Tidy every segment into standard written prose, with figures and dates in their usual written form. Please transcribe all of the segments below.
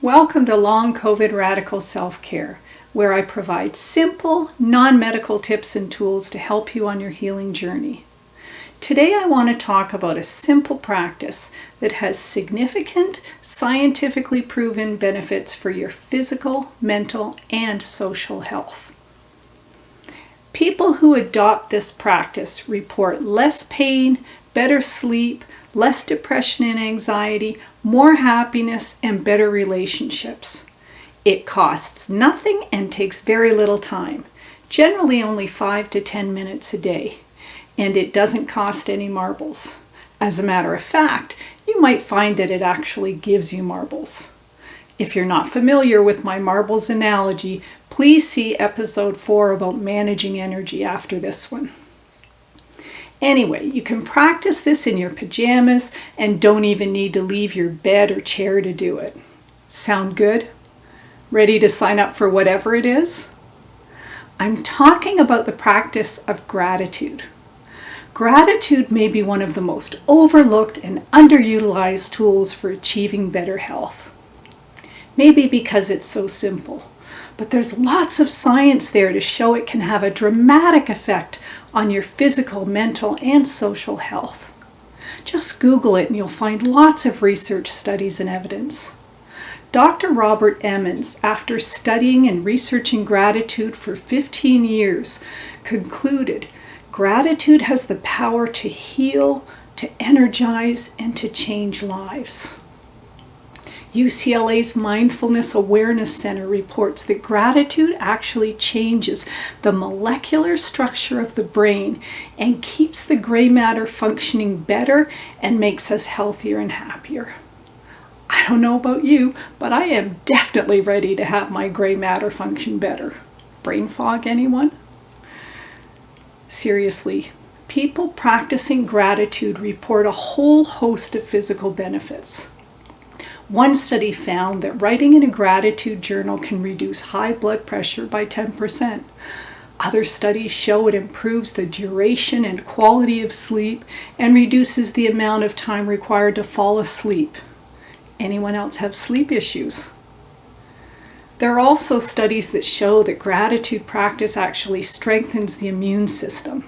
Welcome to Long COVID Radical Self-Care, where I provide simple, non-medical tips and tools to help you on your healing journey. Today I want to talk about a simple practice that has significant, scientifically proven benefits for your physical, mental, and social health. People who adopt this practice report less pain, better sleep, less depression and anxiety, more happiness, and better relationships. It costs nothing and takes very little time, generally only 5 to 10 minutes a day, and it doesn't cost any marbles. As a matter of fact, you might find that it actually gives you marbles. If you're not familiar with my marbles analogy, please see episode 4 about managing energy after this one. Anyway, you can practice this in your pajamas and don't even need to leave your bed or chair to do it. Sound good? Ready to sign up for whatever it is? I'm talking about the practice of gratitude. Gratitude may be one of the most overlooked and underutilized tools for achieving better health. Maybe because it's so simple, but there's lots of science there to show it can have a dramatic effect on your physical, mental, and social health. Just Google it and you'll find lots of research studies and evidence. Dr. Robert Emmons, after studying and researching gratitude for 15 years, concluded gratitude has the power to heal, to energize, and to change lives. UCLA's Mindfulness Awareness Center reports that gratitude actually changes the molecular structure of the brain and keeps the gray matter functioning better and makes us healthier and happier. I don't know about you, but I am definitely ready to have my gray matter function better. Brain fog, anyone? Seriously, people practicing gratitude report a whole host of physical benefits. One study found that writing in a gratitude journal can reduce high blood pressure by 10%. Other studies show it improves the duration and quality of sleep and reduces the amount of time required to fall asleep. Anyone else have sleep issues? There are also studies that show that gratitude practice actually strengthens the immune system.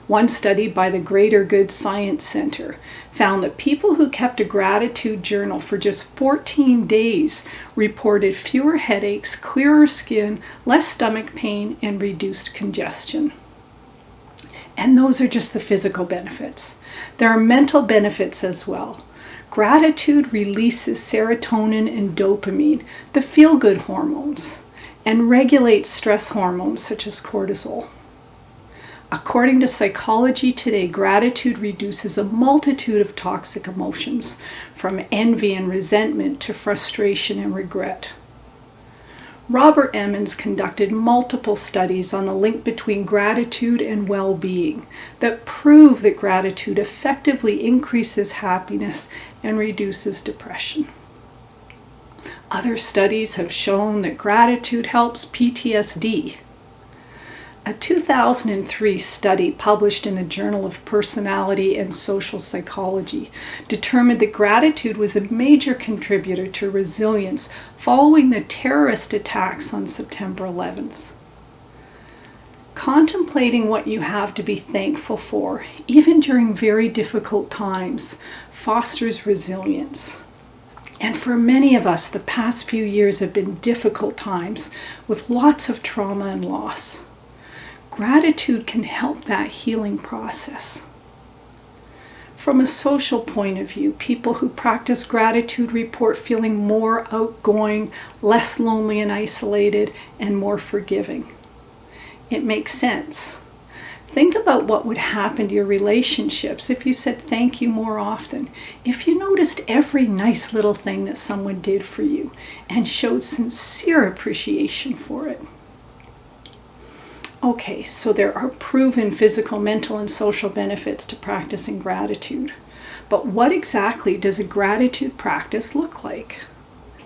One study by the Greater Good Science Center found that people who kept a gratitude journal for just 14 days reported fewer headaches, clearer skin, less stomach pain, and reduced congestion. And those are just the physical benefits. There are mental benefits as well. Gratitude releases serotonin and dopamine, the feel-good hormones, and regulates stress hormones such as cortisol. According to Psychology Today, gratitude reduces a multitude of toxic emotions, from envy and resentment to frustration and regret. Robert Emmons conducted multiple studies on the link between gratitude and well-being that prove that gratitude effectively increases happiness and reduces depression. Other studies have shown that gratitude helps PTSD. A 2003 study published in the Journal of Personality and Social Psychology determined that gratitude was a major contributor to resilience following the terrorist attacks on September 11th. Contemplating what you have to be thankful for, even during very difficult times, fosters resilience. And for many of us, the past few years have been difficult times with lots of trauma and loss. Gratitude can help that healing process. From a social point of view, people who practice gratitude report feeling more outgoing, less lonely and isolated, and more forgiving. It makes sense. Think about what would happen to your relationships if you said thank you more often, if you noticed every nice little thing that someone did for you and showed sincere appreciation for it. Okay, so there are proven physical, mental, and social benefits to practicing gratitude. But what exactly does a gratitude practice look like?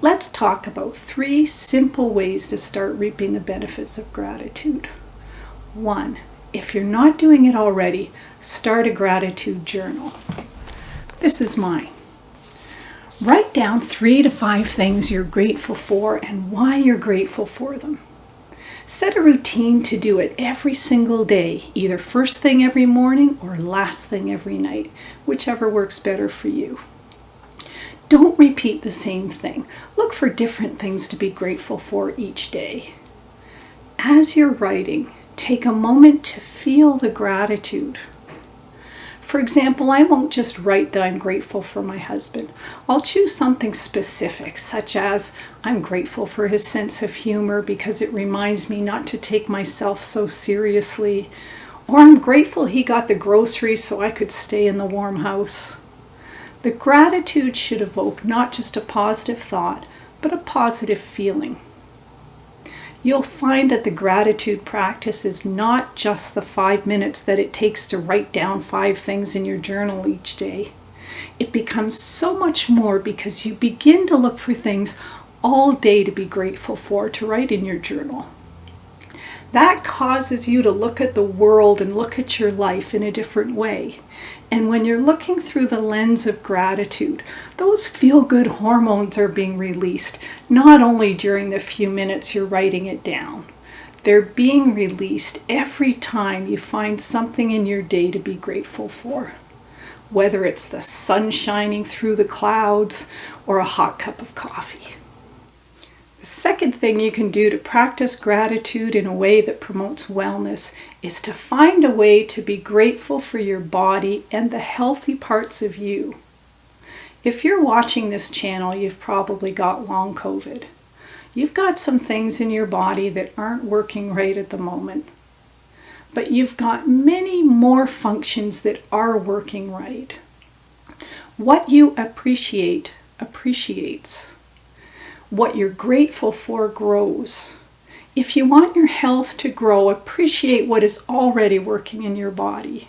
Let's talk about 3 simple ways to start reaping the benefits of gratitude. 1. If you're not doing it already, start a gratitude journal. This is mine. Write down 3 to 5 things you're grateful for and why you're grateful for them. Set a routine to do it every single day, either first thing every morning or last thing every night, whichever works better for you. Don't repeat the same thing. Look for different things to be grateful for each day. As you're writing, take a moment to feel the gratitude. For example, I won't just write that I'm grateful for my husband. I'll choose something specific, such as I'm grateful for his sense of humor because it reminds me not to take myself so seriously, or I'm grateful he got the groceries so I could stay in the warm house. The gratitude should evoke not just a positive thought, but a positive feeling. You'll find that the gratitude practice is not just the 5 minutes that it takes to write down 5 things in your journal each day. It becomes so much more because you begin to look for things all day to be grateful for to write in your journal. That causes you to look at the world and look at your life in a different way. And when you're looking through the lens of gratitude, those feel-good hormones are being released, not only during the few minutes you're writing it down. They're being released every time you find something in your day to be grateful for, whether it's the sun shining through the clouds or a hot cup of coffee. The second thing you can do to practice gratitude in a way that promotes wellness is to find a way to be grateful for your body and the healthy parts of you. If you're watching this channel, you've probably got long COVID. You've got some things in your body that aren't working right at the moment. But you've got many more functions that are working right. What you appreciate appreciates. What you're grateful for grows. If you want your health to grow, appreciate what is already working in your body.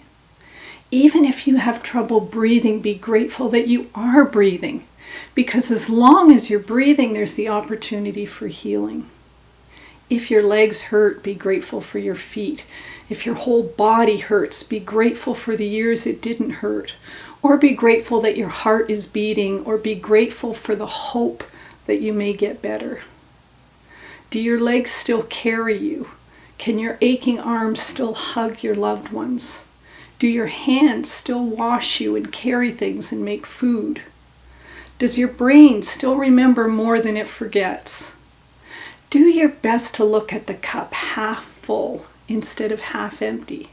Even if you have trouble breathing, be grateful that you are breathing, because as long as you're breathing, there's the opportunity for healing. If your legs hurt, be grateful for your feet. If your whole body hurts, be grateful for the years it didn't hurt, or be grateful that your heart is beating, or be grateful for the hope that you may get better. Do your legs still carry you? Can your aching arms still hug your loved ones? Do your hands still wash you and carry things and make food? Does your brain still remember more than it forgets? Do your best to look at the cup half full instead of half empty.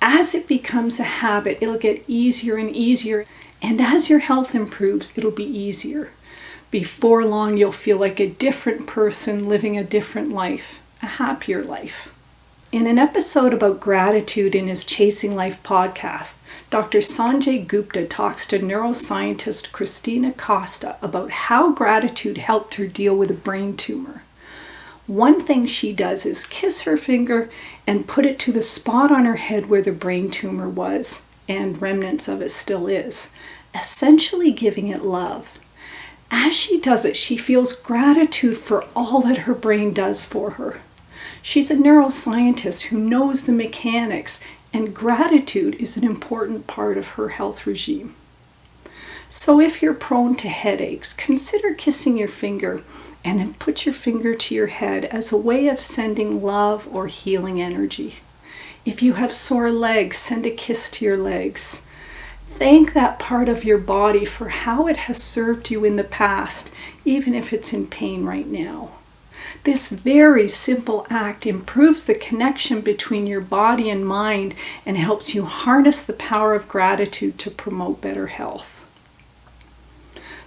As it becomes a habit, it'll get easier and easier, and as your health improves, it'll be easier. Before long, you'll feel like a different person living a different life, a happier life. In an episode about gratitude in his Chasing Life podcast, Dr. Sanjay Gupta talks to neuroscientist Christina Costa about how gratitude helped her deal with a brain tumor. One thing she does is kiss her finger and put it to the spot on her head where the brain tumor was, and remnants of it still is, essentially giving it love. As she does it, she feels gratitude for all that her brain does for her. She's a neuroscientist who knows the mechanics, and gratitude is an important part of her health regime. So if you're prone to headaches, consider kissing your finger and then put your finger to your head as a way of sending love or healing energy. If you have sore legs, send a kiss to your legs. Thank that part of your body for how it has served you in the past, even if it's in pain right now. This very simple act improves the connection between your body and mind and helps you harness the power of gratitude to promote better health.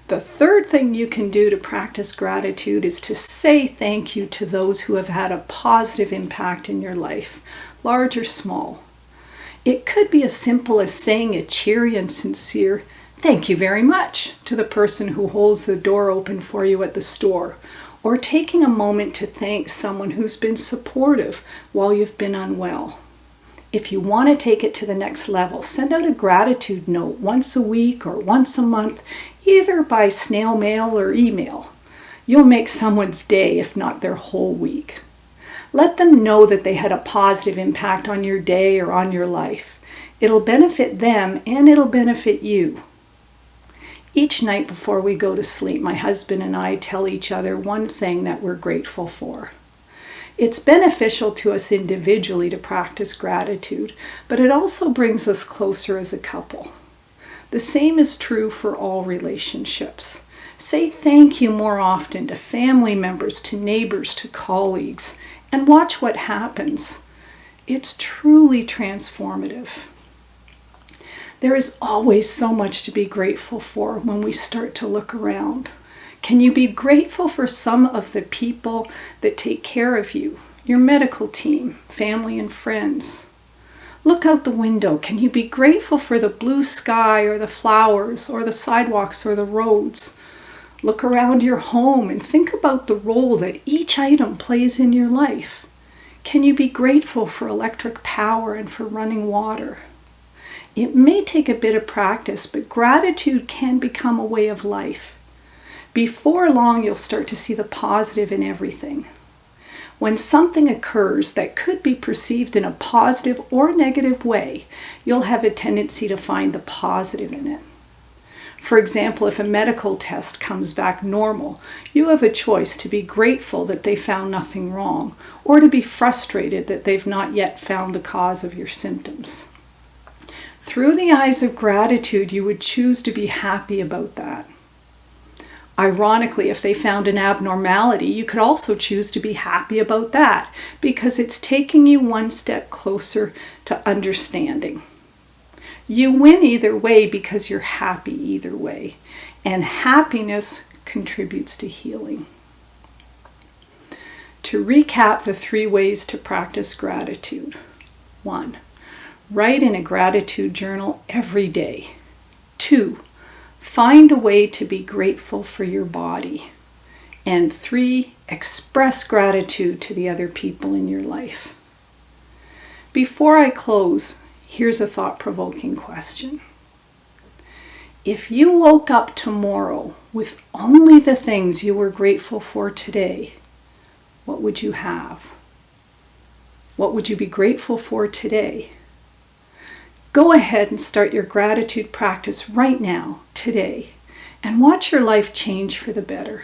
The third thing you can do to practice gratitude is to say thank you to those who have had a positive impact in your life, large or small. It could be as simple as saying a cheery and sincere "thank you very much" to the person who holds the door open for you at the store, or taking a moment to thank someone who's been supportive while you've been unwell. If you want to take it to the next level, send out a gratitude note once a week or once a month, either by snail mail or email. You'll make someone's day, if not their whole week. Let them know that they had a positive impact on your day or on your life. It'll benefit them and it'll benefit you. Each night before we go to sleep, my husband and I tell each other one thing that we're grateful for. It's beneficial to us individually to practice gratitude, but it also brings us closer as a couple. The same is true for all relationships. Say thank you more often to family members, to neighbors, to colleagues, and watch what happens. It's truly transformative. There is always so much to be grateful for when we start to look around. Can you be grateful for some of the people that take care of you, your medical team, family and friends? Look out the window. Can you be grateful for the blue sky or the flowers or the sidewalks or the roads? Look around your home and think about the role that each item plays in your life. Can you be grateful for electric power and for running water? It may take a bit of practice, but gratitude can become a way of life. Before long, you'll start to see the positive in everything. When something occurs that could be perceived in a positive or negative way, you'll have a tendency to find the positive in it. For example, if a medical test comes back normal, you have a choice to be grateful that they found nothing wrong, or to be frustrated that they've not yet found the cause of your symptoms. Through the eyes of gratitude, you would choose to be happy about that. Ironically, if they found an abnormality, you could also choose to be happy about that because it's taking you one step closer to understanding. You win either way because you're happy either way, and happiness contributes to healing. To recap the 3 ways to practice gratitude. 1. Write in a gratitude journal every day. 2. Find a way to be grateful for your body. And 3, express gratitude to the other people in your life. Before I close, here's a thought-provoking question. If you woke up tomorrow with only the things you were grateful for today, what would you have? What would you be grateful for today? Go ahead and start your gratitude practice right now, today, and watch your life change for the better.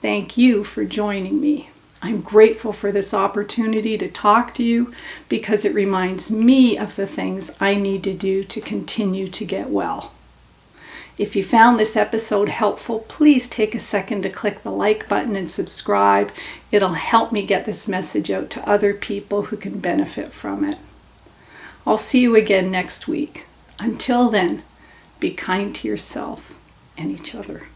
Thank you for joining me. I'm grateful for this opportunity to talk to you because it reminds me of the things I need to do to continue to get well. If you found this episode helpful, please take a second to click the like button and subscribe. It'll help me get this message out to other people who can benefit from it. I'll see you again next week. Until then, be kind to yourself and each other.